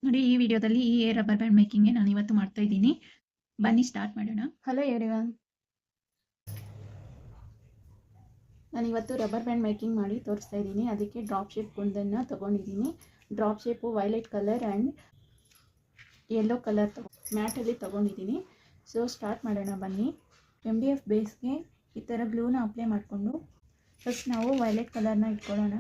ನೋಡಿ ಈ ವಿಡಿಯೋದಲ್ಲಿ ಈ ರಬ್ಬರ್ ಬ್ಯಾಂಡ್ ಮೇಕಿಂಗ್ ನಾನು ಇವತ್ತು ಮಾಡ್ತಾ ಇದ್ದೀನಿ. ಬನ್ನಿ ಸ್ಟಾರ್ಟ್ ಮಾಡೋಣ. ಹಲೋ ಎವ್ರಿವನ್, ನಾನು ಇವತ್ತು ರಬ್ಬರ್ ಬ್ಯಾಂಡ್ ಮೇಕಿಂಗ್ ಮಾಡಿ ತೋರಿಸ್ತಾ ಇದ್ದೀನಿ. ಅದಕ್ಕೆ ಡ್ರಾಪ್ ಶೇಪ್ ಕುಂದನ್ನು ತಗೊಂಡಿದ್ದೀನಿ. Drop shape violet colour and yellow colour ಮ್ಯಾಟಲ್ಲಿ ತಗೊಂಡಿದ್ದೀನಿ. ಸೊ ಸ್ಟಾರ್ಟ್ ಮಾಡೋಣ ಬನ್ನಿ. MDF ಬೇಸ್ಗೆ ಈ ಥರ ಗ್ಲೂನ ಅಪ್ಲೈ ಮಾಡಿಕೊಂಡು ಫಸ್ಟ್ ನಾವು ವೈಲೆಟ್ ಕಲರ್ನ ಇಟ್ಕೊಳ್ಳೋಣ.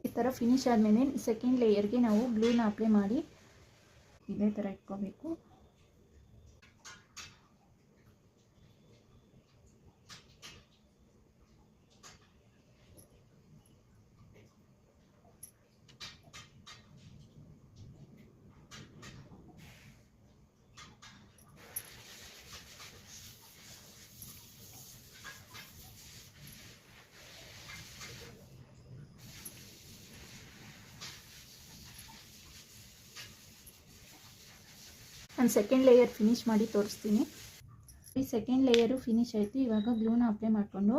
ಈ ಥರ ಫಿನಿಶ್ ಆದಮೇಲೆ ಸೆಕೆಂಡ್ ಲೇಯರ್ಗೆ ನಾವು ಗ್ಲೂನ ಅಪ್ಲೈ ಮಾಡಿ ಇದೇ ಥರ ಇಟ್ಕೋಬೇಕು. ನಾನು ಸೆಕೆಂಡ್ ಲೇಯರ್ ಫಿನಿಶ್ ಮಾಡಿ ತೋರಿಸ್ತೀನಿ. ಈ ಸೆಕೆಂಡ್ ಲೇಯರು ಫಿನಿಶ್ ಆಯಿತು. ಇವಾಗ ಗ್ಲೂನ ಅಪ್ಲೈ ಮಾಡಿಕೊಂಡು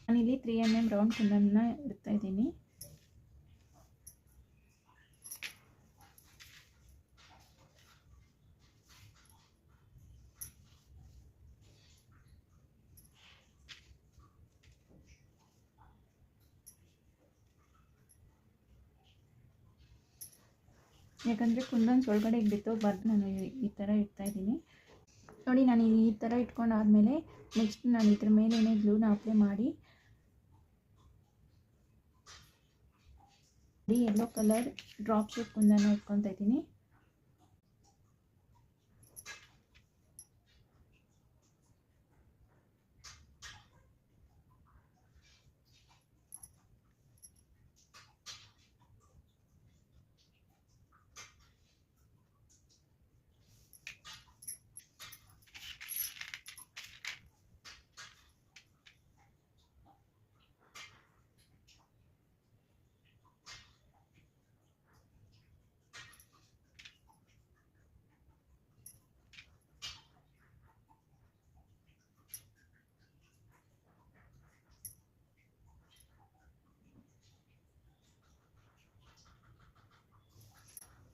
ನಾನಿಲ್ಲಿ 3 mm ರೌಂಡ್ ಕುಂದನ್ನ ಇಡ್ತಾ ಇದ್ದೀನಿ. ಯಾಕಂದರೆ ಕುಂದನ್ ಒಳಗಡೆ ಬಿತ್ತೋಗ್ಬಾರ್ದು, ನಾನು ಈ ಥರ ಇಡ್ತಾ ಇದ್ದೀನಿ. ನೋಡಿ, ನಾನು ಈ ಥರ ಇಟ್ಕೊಂಡಾದ್ಮೇಲೆ ನೆಕ್ಸ್ಟ್ ನಾನು ಇದ್ರ ಮೇಲೇ ಗ್ಲೂನ ಅಪ್ಲೈ ಮಾಡಿ ಯೆಲ್ಲೋ ಕಲರ್ ಡ್ರಾಪ್ ಶೇಪ್ ಕುಂದನ್ನ ಇಟ್ಕೊತಾ ಇದ್ದೀನಿ.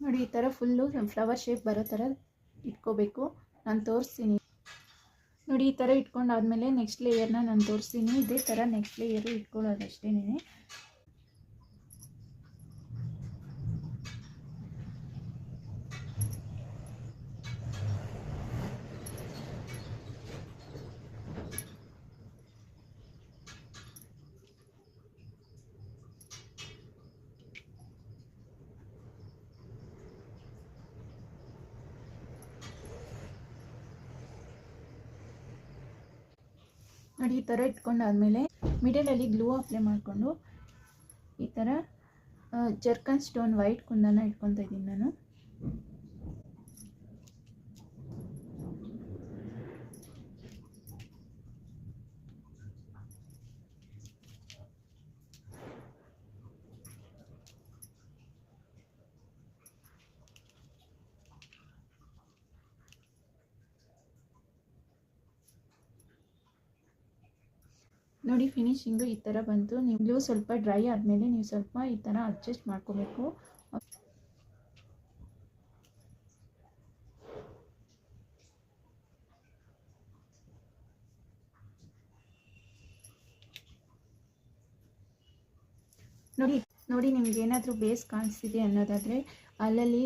ನೋಡಿ, ಈ ಥರ ಫುಲ್ಲು ಫ್ಲವರ್ ಶೇಪ್ ಬರೋ ಥರ ಇಟ್ಕೋಬೇಕು. ನಾನು ತೋರಿಸ್ತೀನಿ. ನೋಡಿ, ಈ ಥರ ಇಟ್ಕೊಂಡಾದ್ಮೇಲೆ ನೆಕ್ಸ್ಟ್ ಲೇಯರ್ನ ನಾನು ತೋರಿಸ್ತೀನಿ. ಇದೇ ಥರ ನೆಕ್ಸ್ಟ್ ಲೇಯರು ಇಟ್ಕೊಳ್ಳೋದು ಅಷ್ಟೇನೆ. ನೋಡಿ, ಈ ಥರ ಇಟ್ಕೊಂಡಾದ್ಮೇಲೆ ಮಿಡಲಲ್ಲಿ ಗ್ಲೂ ಅಪ್ಲೈ ಮಾಡಿಕೊಂಡು ಈ ಥರ ಜರ್ಕನ್ ಸ್ಟೋನ್ ವೈಟ್ ಕುಂದನ್ನ ಇಟ್ಕೊತಾ ಇದ್ದೀನಿ ನಾನು. ನೋಡಿ, ಫಿನಿಶಿಂಗು ಈ ಥರ ಬಂತು. ನೀವು ಗ್ಲೂ ಸ್ವಲ್ಪ ಡ್ರೈ ಆದಮೇಲೆ ನೀವು ಸ್ವಲ್ಪ ಈ ಥರ ಅಡ್ಜಸ್ಟ್ ಮಾಡ್ಕೋಬೇಕು. ನೋಡಿ, ನೋಡಿ ನಿಮ್ಗೆ ಏನಾದರೂ ಬೇಸ್ ಕಾಣಿಸ್ತಿದೆ ಅನ್ನೋದಾದರೆ ಅಲ್ಲಲ್ಲಿ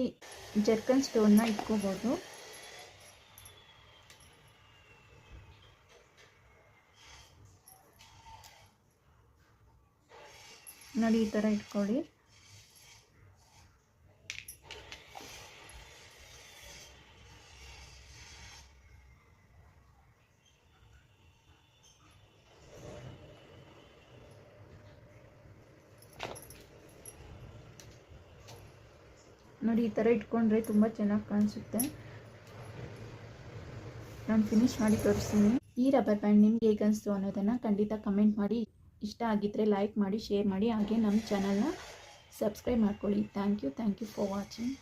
ಜರ್ಕನ್ ಸ್ಟೋನ್ನ ಇಟ್ಕೋಬೋದು. ನೋಡಿ ಈ ಥರ ಇಟ್ಕೊಳ್ಳಿ. ನೋಡಿ ಈ ಥರ ಇಟ್ಕೊಂಡ್ರೆ ತುಂಬ ಚೆನ್ನಾಗಿ ಕಾಣಿಸುತ್ತೆ. ನಾನು ಫಿನಿಶ್ ಮಾಡಿ ತೋರಿಸ್ತೀನಿ. ಈ ರಬ್ಬರ್ ಬ್ಯಾಂಡ್ ನಿಮ್ಗೆ ಹೇಗೆ ಅನಿಸ್ತು ಅನ್ನೋದನ್ನು ಖಂಡಿತ ಕಮೆಂಟ್ ಮಾಡಿ. ಇಷ್ಟ ಆಗಿದ್ದರೆ ಲೈಕ್ ಮಾಡಿ, ಶೇರ್ ಮಾಡಿ, ಹಾಗೆ ನಮ್ಮ ಚಾನಲ್ನ ಸಬ್ಸ್ಕ್ರೈಬ್ ಮಾಡ್ಕೊಳ್ಳಿ. Thank you for watching.